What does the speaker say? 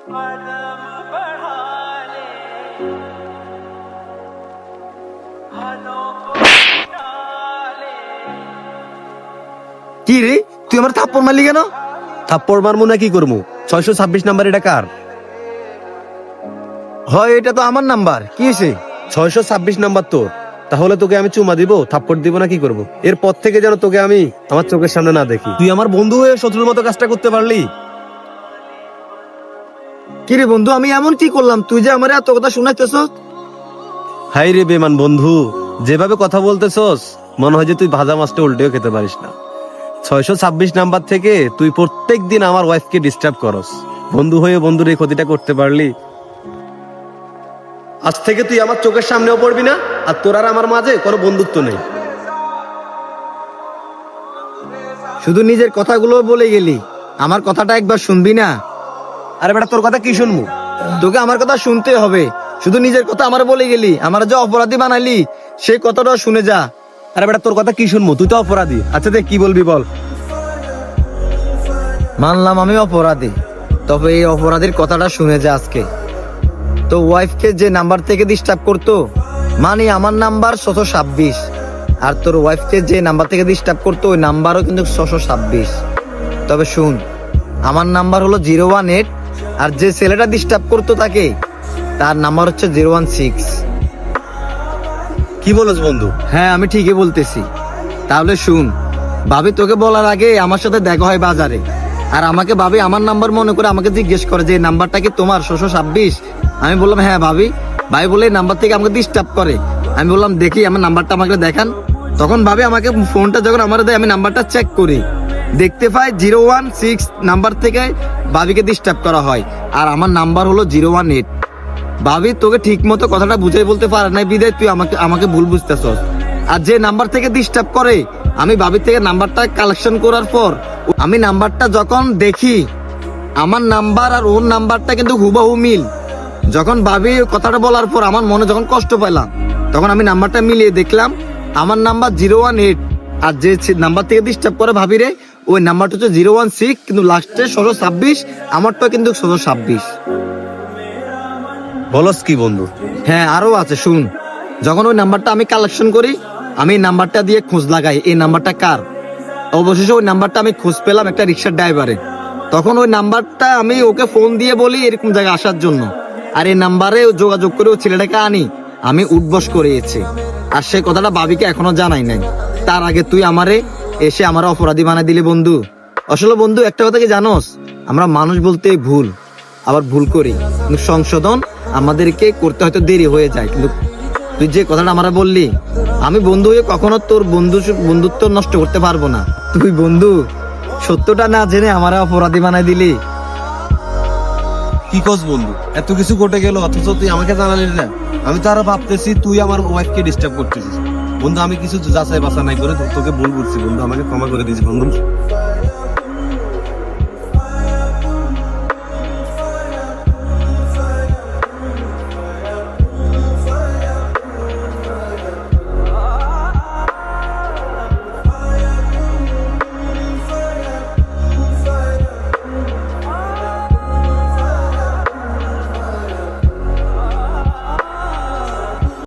কি রে, তুই আমার থাপ্পড় মারলি কেন? থাপ্পড় মারমু না কি করবো? 626 নাম্বার এটা কার? হয়, এটা তো আমার নাম্বার। কি হয়েছে? 626 নাম্বার তোর। তাহলে তোকে আমি চুমা দিব, থাপ্পড় দিব না কি করব? এরপর থেকে যেন তোকে আমি আমার চোখের সামনে না দেখি। তুই আমার বন্ধু হয়ে শত্রুর মতো কাজটা করতে পারলি? কি রে বন্ধু, আমি এমন কি করলাম তুই যে আমার এত কথা শুনাইতেছ? হাই রে বেমান বন্ধু, যেভাবে কথা বলতেছস মনে হয় যে তুই ভাজা মাছটা উল্টেও খেতে পারিস না। 626 নাম্বার থেকে তুই প্রত্যেক দিন আমার ওয়াইফকে ডিস্টার্ব করস। বন্ধু হয়ে বন্ধুর এই ক্ষতিটা করতে পারলি? আজ থেকে তুই আমার চোখের সামনেও পড়বি না, আর তোর আর আমার মাঝে কোনো বন্ধুত্ব নেই। শুধু নিজের কথাগুলো বলে গেলি, আমার কথাটা একবার শুনবি না? আরে বেটা, তোর কথা কি শুনবো? তোকে আমার কথা শুনতে হবে। শুধু নিজের কথা আমার বলে গেলি, আমার যে অপরাধী বানাইলি সেই কথাটা শুনে যা। আরে বেটা, তোর কথা কি শুনবো? তুই তো অপরাধী। আচ্ছা দেখ কি বলবি বল। মানলাম আমি অপরাধী, তবে এই অপরাধীর কথাটা শুনে যা আজকে। তো ওয়াইফকে যে নাম্বার থেকে ডিস্টার্ব করতো, মানে আমার নাম্বার 626, আর তোর ওয়াইফকে যে নাম্বার থেকে ডিস্টার্ব করতো ওই নাম্বারও কিন্তু 626। তবে শুন, আমার নাম্বার হলো 018, আর যে ছেলেটা ডিস্টার্ব করতো তাকে তার নাম্বার হচ্ছে 016। কি বলছ বন্ধু? হ্যাঁ, আমি ঠিকই বলতেছি। তাহলে শুন, ভাবি তোকে বলার আগে আমার সাথে দেখা হয় বাজারে, আর আমাকে ভাবি আমার নাম্বার মনে করে আমাকে জিজ্ঞেস করে যে এই নাম্বারটা কি তোমার 626? আমি বললাম হ্যাঁ ভাবি। ভাই বলে এই নাম্বার থেকে আমাকে ডিস্টার্ব করে। আমি বললাম দেখি আমার নাম্বারটা আমাকে দেখান। তখন ভাবি আমাকে ফোনটা যখন আমার দেয়, আমি নাম্বারটা চেক করি, দেখতে পাই 016 নাম্বার থেকে ভাবিকে ডিস্টার্ব করা হয়, আর আমার নাম্বার হলো 018। ভাবি তোকে ঠিক মতো কথাটা বুঝাই বলতে পারে নাই বিদায় তুই আমাকে ভুল বুঝতেছস। আর যে নাম্বার থেকে ডিস্টার্ব করে, আমি ভাবির থেকে নাম্বারটা কালেকশন করার পর আমি নাম্বারটা যখন দেখি, আমার নাম্বার আর ওর নাম্বারটা কিন্তু হুবহু মিল। যখন ভাবি কথাটা বলার পর আমার মনে যখন কষ্ট পেলাম, তখন আমি নাম্বারটা মিলিয়ে দেখলাম আমার নাম্বার 018, আর যে নাম্বার থেকে ডিস্টার্ব করে ভাবিরে ওই নাম্বারটা হচ্ছে 016, কিন্তু লাস্টে 626, আমারটা কিন্তু 626। বলস কি বন্ধু? হ্যাঁ, আরো আছে শুন। যখন ওই নাম্বারটা আমি কালেকশন করি, আমি নাম্বারটা দিয়ে খোঁজ লাগাই এই নাম্বারটা কার। অবশেষে ওই নাম্বারটা আমি খোঁজ পেলাম একটা রিক্সার ড্রাইভারে। তখন ওই নাম্বারটা আমি ওকে ফোন দিয়ে বলি এরকম জায়গায় আসার জন্য, আর এই নাম্বারে যোগাযোগ করে ওই ছেলেটাকে আনি আমি উঠবস করিয়েছি। আর সেই কথাটা ভাবিকে এখনো জানাই নাই। তার আগে তুই আমারে এসে আমার অপরাধী বানাই দিলি বন্ধু। আসলে বন্ধু একটা কথা কি জানোস, আমরা মানুষ বলতে ভুল, আবার ভুল করি, কিন্তু সংশোধন আমাদেরকে করতে হয়তো দেরি হয়ে যায়। কিন্তু তুই যে কথাটা আমরা বললি, আমি বন্ধু হয়ে কখনো তোর বন্ধুত্ব নষ্ট করতে পারবো না। তুই বন্ধু সত্যটা না জেনে আমার অপরাধী বানাই দিলি। কি কস বন্ধু? এত কিছু ঘটে গেল অথচ তুই আমাকে জানালি না। আমি তো আরো ভাবতেছি তুই আমার ওয়াইফকে ডিস্টার্ব করতেছিস। বন্ধু আমি কিছু যাচাই বাছা নাই করে তোকে ভুল করছি বন্ধু, আমাকে ক্ষমা করে দিয়েছি বন্ধু।